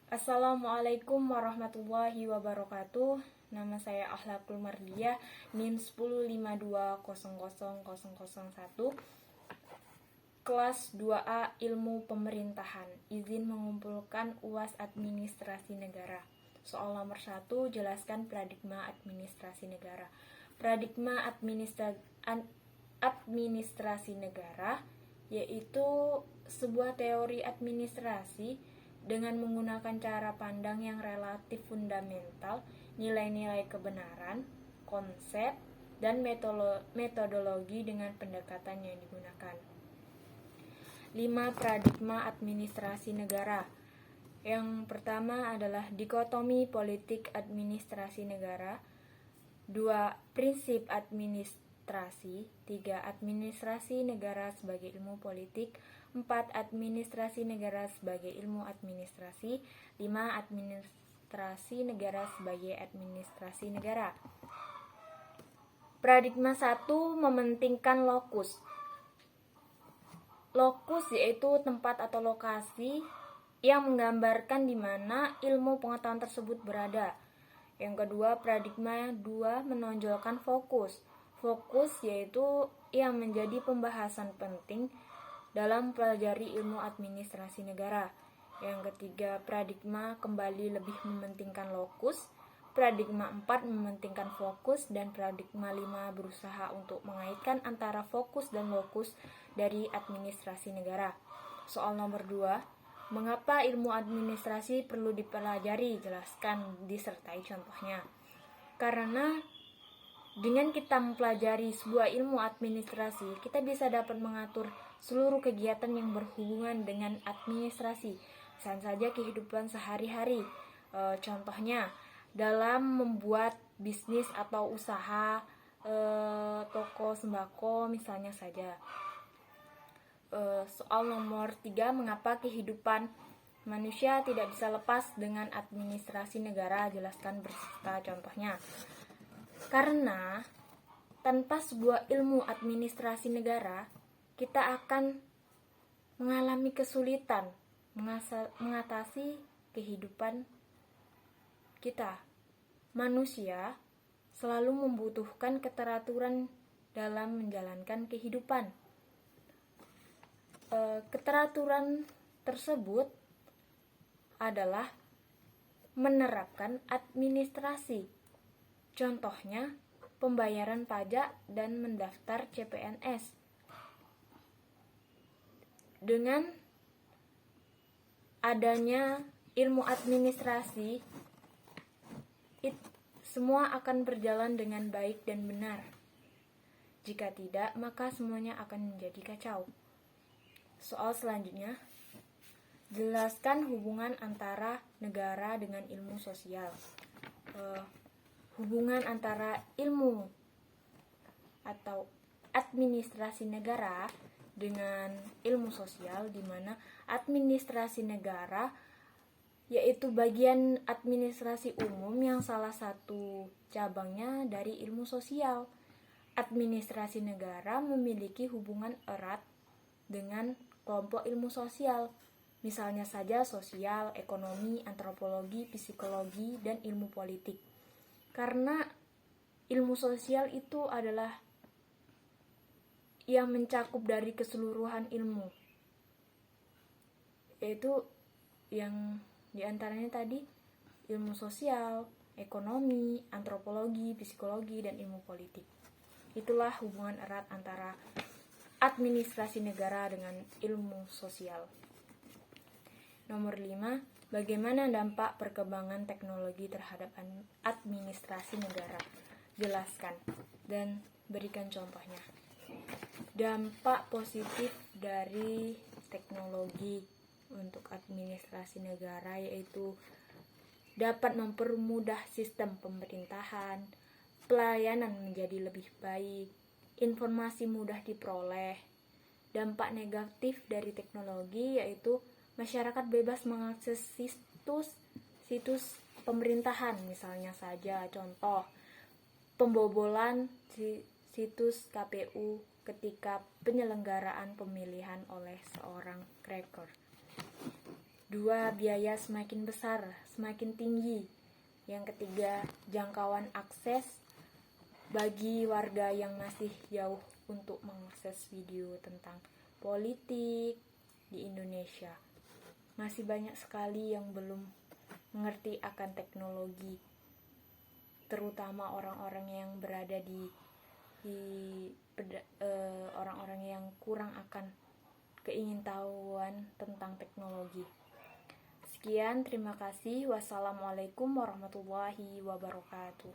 Assalamualaikum warahmatullahi wabarakatuh. Nama saya Akhlakul Mardiah, NIM 1052000001, kelas 2A Ilmu Pemerintahan. Izin mengumpulkan UAS Administrasi Negara. Soal nomor 1, jelaskan paradigma administrasi negara. Paradigma administrasi negara yaitu sebuah teori administrasi dengan menggunakan cara pandang yang relatif fundamental, nilai-nilai kebenaran, konsep, dan metodologi dengan pendekatan yang digunakan. 5. Paradigma administrasi negara. Yang pertama adalah dikotomi politik administrasi negara. 2. Prinsip administrasi. 3. Administrasi negara sebagai ilmu politik. 4. Administrasi negara sebagai ilmu administrasi. 5. Administrasi negara sebagai administrasi negara. Paradigma 1 mementingkan lokus. Lokus yaitu tempat atau lokasi yang menggambarkan di mana ilmu pengetahuan tersebut berada. Yang kedua, paradigma 2 menonjolkan fokus. Fokus yaitu yang menjadi pembahasan penting dalam pelajari ilmu administrasi negara. Yang ketiga, paradigma kembali lebih mementingkan lokus. Paradigma 4 mementingkan fokus, dan paradigma 5 berusaha untuk mengaitkan antara fokus dan lokus dari administrasi negara. Soal nomor 2, mengapa ilmu administrasi perlu dipelajari? Jelaskan, disertai contohnya. Karena dengan kita mempelajari sebuah ilmu administrasi, kita bisa dapat mengatur seluruh kegiatan yang berhubungan dengan administrasi, misalnya saja kehidupan sehari-hari. Contohnya, dalam membuat bisnis atau usaha toko sembako misalnya saja. Soal nomor 3, mengapa kehidupan manusia tidak bisa lepas dengan administrasi negara? Jelaskan beserta contohnya. Karena tanpa sebuah ilmu administrasi negara, kita akan mengalami kesulitan mengatasi kehidupan kita. Manusia selalu membutuhkan keteraturan dalam menjalankan kehidupan. Keteraturan tersebut adalah menerapkan administrasi. Contohnya, pembayaran pajak dan mendaftar CPNS. Dengan adanya ilmu administrasi, semua akan berjalan dengan baik dan benar. Jika tidak, maka semuanya akan menjadi kacau. Soal selanjutnya, jelaskan hubungan antara negara dengan ilmu sosial. Hubungan antara ilmu atau administrasi negara dengan ilmu sosial, di mana administrasi negara yaitu bagian administrasi umum yang salah satu cabangnya dari ilmu sosial. Administrasi negara memiliki hubungan erat dengan kelompok ilmu sosial, misalnya saja sosial, ekonomi, antropologi, psikologi, dan ilmu politik. Karena ilmu sosial itu adalah yang mencakup dari keseluruhan ilmu, yaitu yang diantaranya tadi ilmu sosial, ekonomi, antropologi, psikologi, dan ilmu politik. Itulah hubungan erat antara administrasi negara dengan ilmu sosial. Nomor 5, bagaimana dampak perkembangan teknologi terhadap administrasi negara? Jelaskan dan berikan contohnya. Dampak positif dari teknologi untuk administrasi negara yaitu dapat mempermudah sistem pemerintahan, pelayanan menjadi lebih baik, informasi mudah diperoleh. Dampak negatif dari teknologi yaitu masyarakat bebas mengakses situs pemerintahan, misalnya saja contoh pembobolan situs KPU ketika penyelenggaraan pemilihan oleh seorang cracker. Dua, biaya semakin besar, semakin tinggi. Yang ketiga, jangkauan akses bagi warga yang masih jauh untuk mengakses video tentang politik di Indonesia. Masih banyak sekali yang belum mengerti akan teknologi, terutama orang-orang yang berada di orang-orang yang kurang akan keingintahuan tentang teknologi. Sekian, terima kasih. Wassalamualaikum warahmatullahi wabarakatuh.